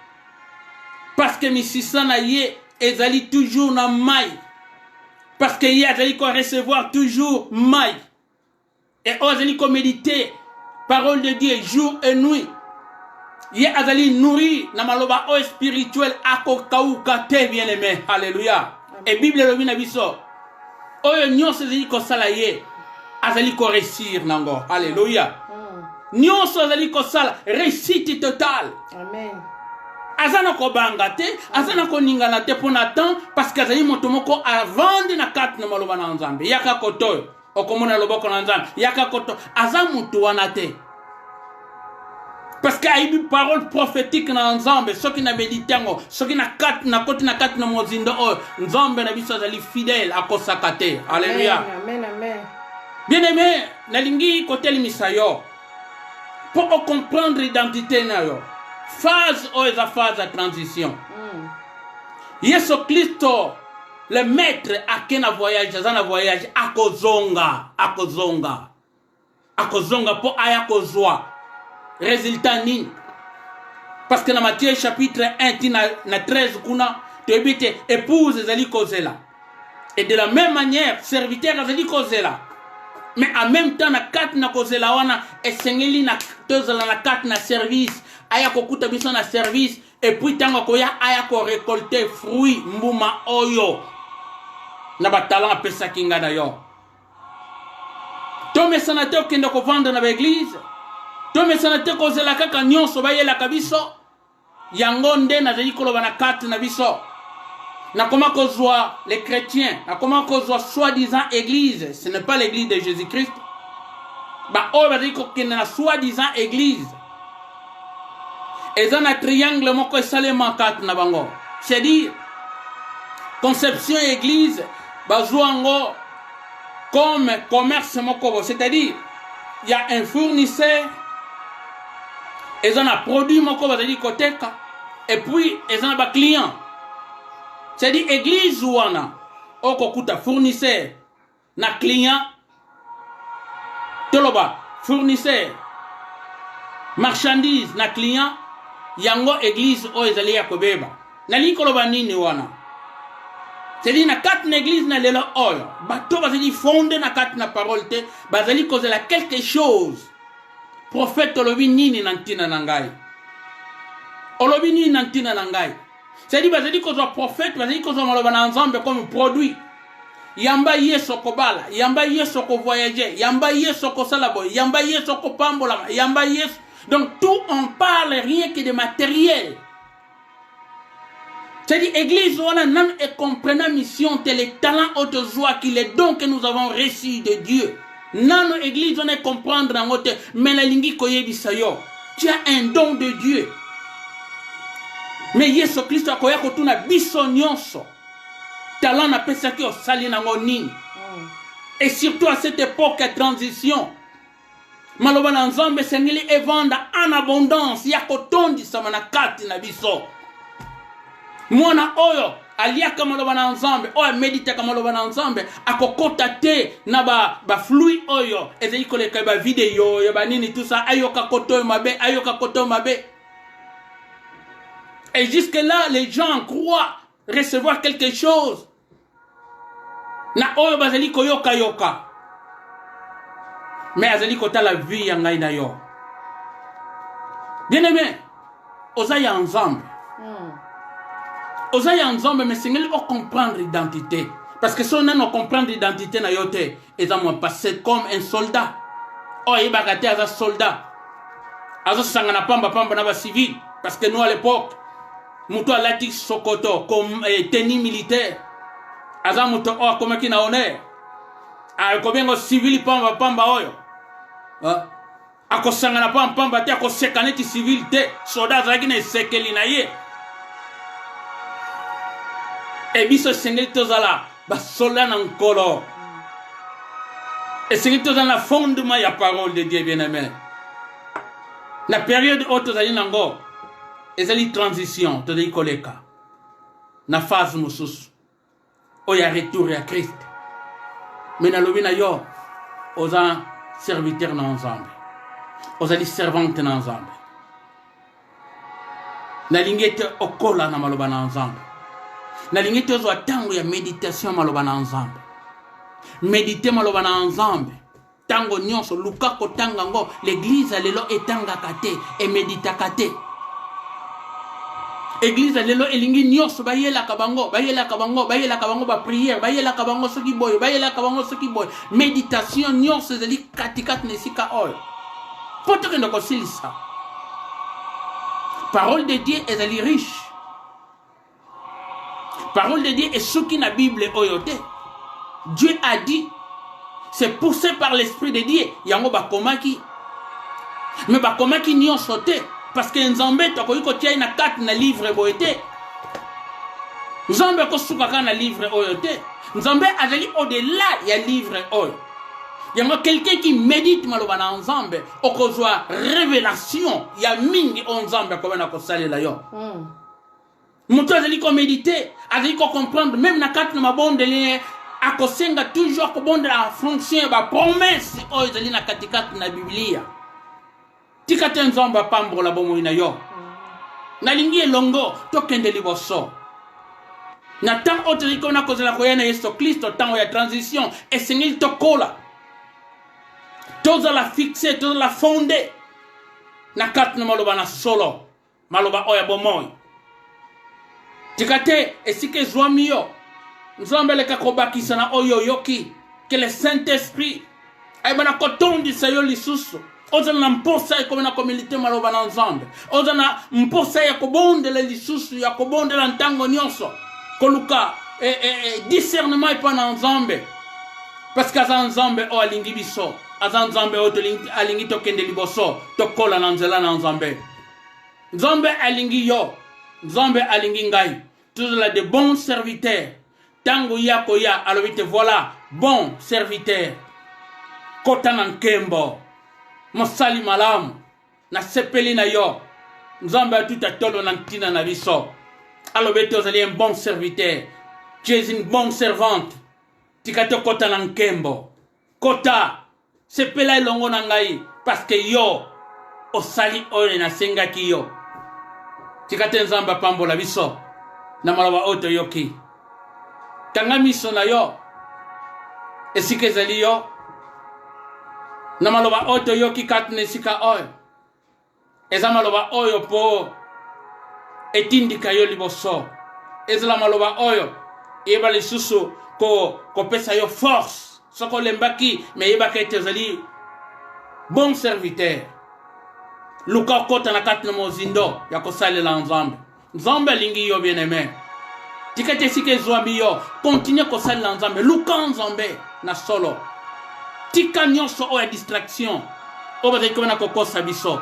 Parce que misisa na ye ezali toujours na mai. Parce que y a ezali ko recevoir toujours mai. Et ozali ko méditer parole de Dieu jour et nuit. Ye azali nourri na maloba o spirituel ako kauka te bien-aimé. Alléluia. Et Bible lobi na biso. Oyo nyonso ezali ko sala ye azali ko réussir nango. Alléluia. Nyonso azali ko sala réussite totale. Amen. Azana ko banga te, azana ko ningana te pour n'attendre parce que azali moto moko avant de na kat na maloba na Nzambe. Yaka koto okomona loboko na Nzambe. Yaka koto azamutu wana te. Parce qu'il y a une parole prophétique dans Nzambe, ceux qui n'ont médité, ceux qui n'ont côté na mozindo, Nzambe na biso azali fidèle à kosakate. Alléluia. Amen, amen. Bien aimé, nalingi côté limisayo. Pour comprendre l'identité na yo. Phase ou eza phase de transition. Yesu Christo, le maître a kena voyage, azana voyage akozonga pour aya kozwa. Résultat ni. Parce que dans Matthieu chapitre 1, na 13 kuna, tu habites épouse ezali kozela. Et de la même manière, serviteur ezali kozela. Mais en même temps, na 4 na kozela wana, esengeli na tozela na 4 na service. Aya kokuta biso na service. Et puis tango koya aya ko récolter fruit mbuma oyo. Na batalan pesa kinga na yo. To mesanateur kende ko vendre na l'église. To mesanate kozela kaka nyonso bayela kabiso yango nde nazali koloba na carte na biso na koma kozwa les chrétiens na koma kozwa soi-disant église. Ce n'est pas l'église de Jésus-Christ. Ba o bazali kokende na soi-disant église eza na triangle moko esalema carte na bango, c'est-à-dire conception église bazwango comme commerce moko, c'est-à-dire il y a un fournisseur. Ils ont un produit moko bazali koteka et puis ils ont un client. C'est-à-dire église wana okokuta fournisseur na client toloba fournisseur marchandise na client yango église o ezali ya kobeba na likoloba nini wana. C'est-à-dire na quatre église na lelo oyo bato bazali fondé na quatre na parole te bazali kozela quelque chose. Prophète olobi nini nantina nangai. Olobi nini nantina nangai. C'est-à-dire bazali kozwa prophète bazali kozwa maloba na Nzambe comme produit. Yamba yeso kobala, yamba yeso ko voyager, yamba yeso ko salabo, yamba yeso ko pambola, yamba yeso. Donc tout on parle rien que de matériel. C'est-à-dire église on a nan et comprenant mission tel les talents autres joie qui les dons que nous avons reçus de Dieu. Nano église on est comprendre en haute mais la lingi koyebi sayo. Tu as un don de Dieu. Mais Yesu Christo akoya kotuna biso nyonso. Talent na pesa ki osali nango nini. Et surtout à cette époque de transition. Maloba na Nzambe sengeli evanda en abondance ya kotondi sama na kati na biso. Mwana oyo aliaka maloba na Nzambe oyo medita ka maloba na Nzambe akokota te na ba flui oyo ezali koleka ba video ya ba nini tout ça ayoka koto mabe ayoka koto mabe. Et jusque là les gens croient recevoir quelque chose na oyo bazali koyoka yoka mais azali kota la vie ya ngai na yo. Bien aimé ozaya Nzambe. Osa ya Nzambe mais singeli o comprendre l'identité parce que si on ne comprend l'identité na yote et moi passer comme un soldat. Oh ibakate as un soldat. Azo sangana pamba na ba civil parce que nous à l'époque muto alati sokoto comme tenue militaire. Aza muto o comme qui na honneur. A kobengo civil pamba oyo. Ako sangana pamba te ako sekaneti civil te soldat zaki na sekeli na ye. Et biso sengeli tozala ba sola na nkolo. Et sengeli tozala na fondement ya parole de Dieu bien-aimé. La période où tozali nango ezali transition tozali koleka. Na phase mosusu oya retour ya Christ. Mais na lobi na yo oza serviteur na Nzambe. Ozali servante na Nzambe. Na lingete okola na maloba na Nzambe. Na lingete ozwa tango ya méditation maloba na Nzambe. Méditer maloba na Nzambe tango nyonso luka ko tangango l'église lelo etanga kate et médita kate église lelo elingi nyonso bayela kabango ba prière bayela kabango soki boy méditation nyonso zeli katikat nesika oil poto ke ndoko silisa parole de Dieu est riche parole de Dieu est soki na Bible oyote Dieu a dit c'est poussé par l'esprit de Dieu yango bakomaki mais bakomaki nyonso te parce que Nzambe tokoki kotia na kati na livre boyete Nzambe ko sukaka na livre oyote Nzambe azali au-delà ya livre oyo yango quelqu'un qui médite maloba na Nzambe okozwa révélation ya mingi o Nzambe ko bana ko salela yo muto azali ko méditer azali ko comprendre même na kati na mabondeli akosenga toujours ko bonde la fonction ba promesse oyo ezali na katikati na Biblia tikate Nzambe pambola bomo na yo nalingi elongo tokende liboso na tant otriko na kozela koyana Yesu Kristo tango ya transition esengeli tokola toza la fixer toza la fonder na kati na maloba na solo maloba oya bomoy tikate esike zwami yo Nzambe le kakobakisa na oyo yoki que le Saint-Esprit ay bana kotondi sayo lisusu oza na mposa ya komena komilite maloba na Nzambe oza na mposa ya kobondela lisusu ya kobondela ntango nyonso koluka discernement epa na Nzambe parce que aza Nzambe o alingi biso aza Nzambe o alingi tokende liboso tokola na nzela na Nzambe Nzambe alingi yo Nzambe alingi ngai tous la de bons serviteurs tango yako ya alobite voilà bon serviteur kota na nkembo mosali malamu na sepeli na yo Nzambe atuta tolo na ntina na biso alobite ozali un bon serviteur tu es une bonne servante tikato kota na nkembo kota sepela elongo na ngai parce que yo osali oyo na sengaki yo tikate Nzambe pambola biso na maloba oto yoki tanga miso na yo esika ezali yo na maloba oto yoki kati na esika oyo eza maloba oyo po etindika yo liboso ezala maloba oyo yeba lisusu kopesa yo force soko lembaki me yebaka ete ezali bon serviteur luka kota na kati na mozindo ya kosalela Nzambe Nzambe alingi yo bien-aimé tikate sike zwami yo continue kosalela Nzambe luka Nzambe na solo tika nyonso oya distraction oyo bazali komena kokosa biso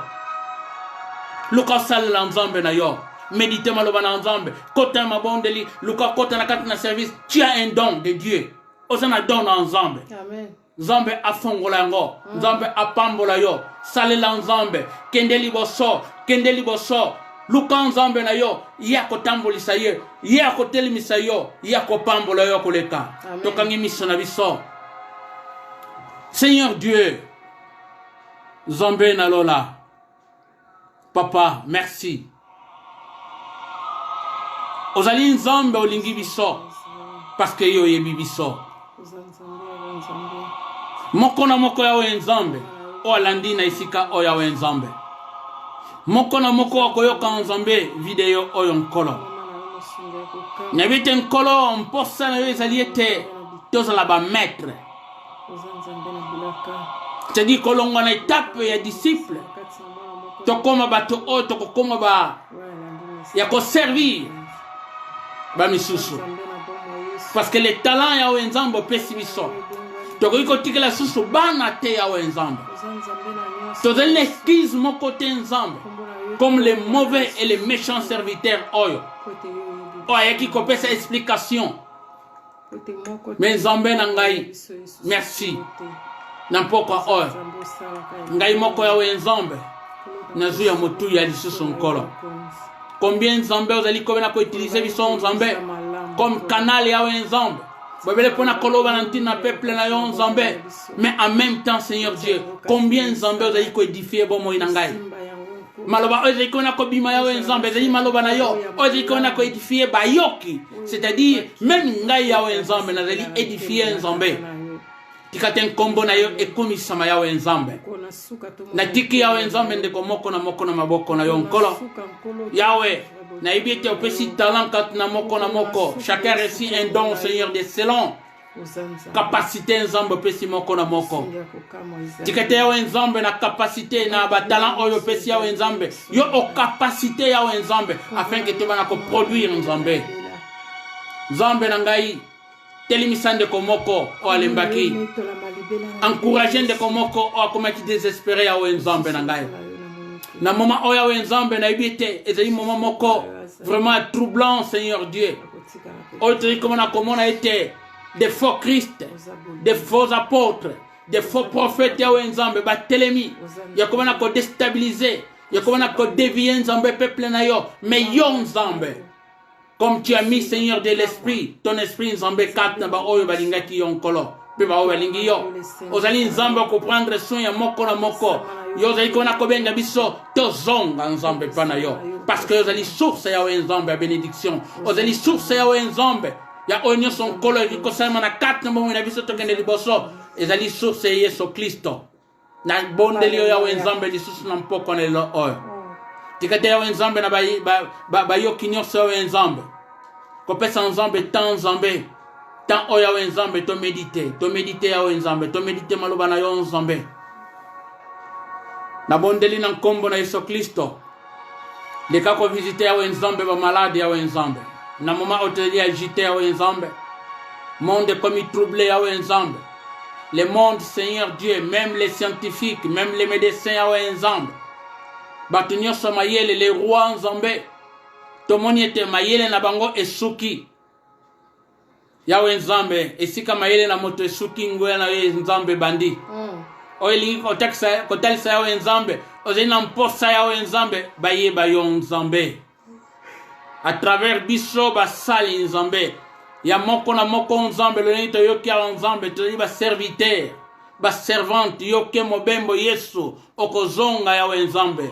luka osalela Nzambe na yo médite maloba na Nzambe kota mabondeli luka kota na kati na service tu as un don de Dieu osana don na Nzambe amen Nzambe afongola yango Nzambe apambola yo salela Nzambe kende liboso luka Nzambe na yo ya kotambolisa ye ya kotelimisa yo ya kopambola yo koleka tokangi miso na biso Seigneur Dieu Nzambe na lola Papa merci ozali Nzambe olingi biso parce que yo yebi biso moko na moko ya Nzambe o alandi na isika o ya Nzambe moko na moko akoyoka Nzambe video oyo nkolo nyabite nkolo mposa na yo ezali ete tozala ba maître c'est-à-dire kolonga na étape ya disciple tokoma bato o tokokoma ba ya ko servir ba misusu parce que les talents ya Nzambe pesi biso tokoki kotikela susu bana te ya Nzambe tozali na excuse moko te Nzambe comme les mauvais et les méchants serviteurs oyo ayaki kopesa explication mais Nzambe na ngai merci na mpoka oyo ngai moko ya Nzambe nazu ya motu ya lisusu nkolo combien Nzambe ozali komena ko utiliser biso Nzambe comme canal ya Nzambe bobele pona koloba na ntina peuple na yo Nzambe mais en même temps Seigneur Dieu combien Nzambe ozali ko édifier bomo ina ngai maloba ozali ko na ko bima ya Nzambe ezali maloba na yo ozali ko na ko édifier bayoki c'est-à-dire même ngai ya Nzambe nazali édifier Nzambe tikate nkombo na yo ekumisama yawe nzambe na tiki yawe nzambe ndeko moko na maboko na yo nkolo yawe na ibite opesi talent kat na moko chacun reçut un don Seigneur de selon capacité nzambe opesi moko na moko tikate yawe nzambe na capacité na batalant oyo opesi yawe nzambe yo o capacité yawe nzambe afin que tobana ko produire nzambe nzambe na ngai telimisa ndeko moko o alembaki encourager ndeko moko o akomaki désespéré yawe nzambe na ngai na moment oyo yawe nzambe na ibite ezali moment moko vraiment troublant Seigneur Dieu oyo tozali komona komona ete des faux Christ, des faux apôtres, des faux prophètes yawe nzambe batelemi ya komona ko déstabiliser ya komona ko dévier nzambe peuple na yo mais yo nzambe comme tu as mis Seigneur de l'esprit ton esprit nzambe kat na ba oyo balingaki yo nkolo pe ba oyo balingi yo ozali nzambe ko prendre soin ya moko na moko yo ozali komona ko benga biso tozonga nzambe pana yo parce que ozali source yawe nzambe ya bénédiction ozali source yawe nzambe ya onyo son kolo iko sama na kat na bomo na biso tokende liboso ezali source Yesu Kristo na bondeli ya wenzambe lisusu na mpoko na lo oyo tikate ya wenzambe na ba yo kinyo so wenzambe ko pesa nzambe tan nzambe tan oya wenzambe to méditer ya wenzambe to méditer maloba na yo nzambe na bondeli na nkombo na Yesu Kristo leka ko visiter ya wenzambe ba malade ya wenzambe na moment hôtelier agité ya wenzambe monde comme troublé ya wenzambe le monde Seigneur Dieu même les scientifiques même les médecins ya wenzambe bato nyonso mayele les rois nzambe tomoni ete mayele na bango esuki ya wenzambe esika mayele na moto esuki ngoya na ye nzambe bandi oyelingi kotalisa ya wenzambe ozali na mposa ya wenzambe bayeba yo nzambe à travers biso basali nzambe ya moko na moko nzambe loni to yoki ya nzambe to ba serviteur ba servante yoke mobembo Yesu okozonga ya nzambe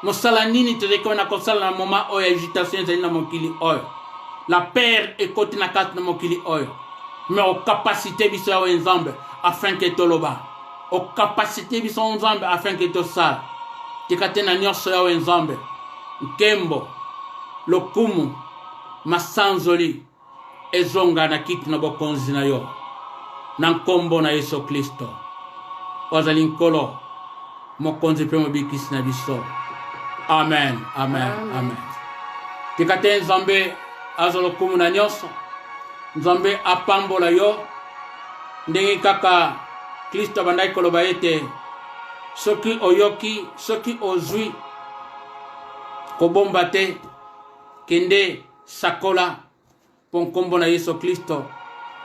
mosala nini to deko na kosala na moment oyo agitation zali na mokili oyo la peur ekoti na kat na mokili oyo mais o capacité biso ya nzambe afin que toloba o capacité biso nzambe afin que to sala tikate na nyonso ya nzambe nkembo lokumu masanzoli ezonga na kiti na bokonzi na yo na nkombo na Yesu Kristo wazali nkolo mokonzi pe mobikisi na biso amen amen amen tikate nzambe azo lokumu na nyonso nzambe apambola yo ndenge kaka Kristo bandai koloba ete soki oyoki soki ozwi kobomba te kende sakola pon nkombo na Yesu Kristo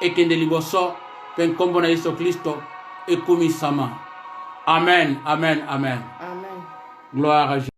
ekende liboso pe nkombo na Yesu Kristo ekumisama amen amen amen Amen. Gloire à Jésus.